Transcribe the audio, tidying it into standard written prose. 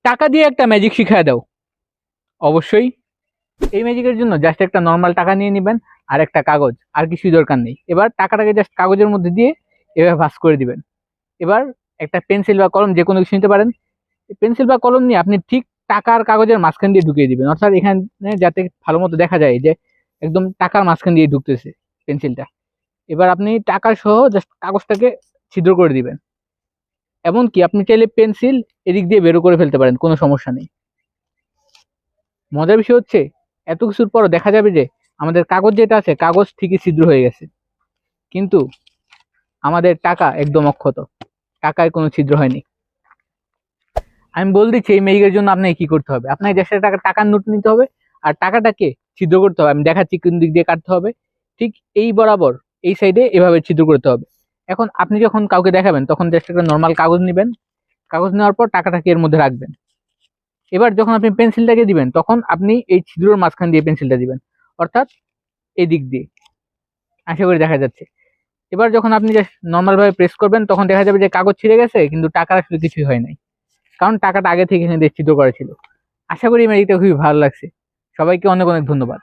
টাকা দিয়ে একটা ম্যাজিক শিখায় দাও। অবশ্যই এই ম্যাজিকের জন্য জাস্ট একটা নর্মাল টাকা নিয়ে নেবেন আর একটা কাগজ, আর কিছুই দরকার নেই। এবার টাকাটাকে জাস্ট কাগজের মধ্যে দিয়ে এভাবে ভাঁজ করে দিবেন। এবার একটা পেন্সিল বা কলম যে কোনো কিছু নিতে পারেন। পেন্সিল বা কলম নিয়ে আপনি ঠিক টাকার কাগজের মাঝখান দিয়ে ঢুকিয়ে দিবেন, অর্থাৎ এখানে যাতে ভালো মতো দেখা যায় যে একদম টাকার মাঝখান দিয়ে ঢুকতেছে পেন্সিলটা। এবার আপনি টাকা সহ জাস্ট কাগজটাকে ছিদ্র করে দিবেন। এমনকি আপনি চাইলে পেন্সিল এদিক দিয়ে বেরো করে ফেলতে পারেন, কোনো সমস্যা নেই। মজার বিষয় হচ্ছে এত কিছুর পর দেখা যাবে যে আমাদের কাগজ যেটা আছে কাগজ ঠিকই ছিদ্র হয়ে গেছে, কিন্তু আমাদের টাকা একদম অক্ষত, টাকায় কোনো ছিদ্র হয়নি। আমি বল দিচ্ছি এই ম্যাজিকের জন্য আপনাকে কি করতে হবে। আপনাকে দেশের টাকার নোট নিতে হবে আর টাকাটাকে ছিদ্র করতে হবে। আমি দেখাচ্ছি কোন দিক দিয়ে কাটতে হবে। ঠিক এই বরাবর এই সাইডে এভাবে ছিদ্র করতে হবে। এখন আপনি যখন কাউকে দেখাবেন তখন জাস্ট একটা নর্মাল কাগজ নেবেন। কাগজ নেওয়ার পর টাকাটাকে এর মধ্যে রাখবেন। এবার যখন আপনি পেন্সিলটাকে দিবেন তখন আপনি এই ছিদ্রর মাঝখান দিয়ে পেন্সিলটা দিবেন, অর্থাৎ এই দিক দিয়ে। আশা করি দেখা যাচ্ছে। এবার যখন আপনি জাস্ট নর্মাল ভাবে প্রেস করবেন তখন দেখা যাবে যে কাগজ ছিঁড়ে গেছে, কিন্তু টাকার আসলে কিছুই হয় নাই, কারণ টাকাটা আগে থেকে এখানে ছিদ্র করা ছিল। আশা করি ম্যাজিকটা খুবই ভালো লাগছে। সবাইকে অনেক অনেক ধন্যবাদ।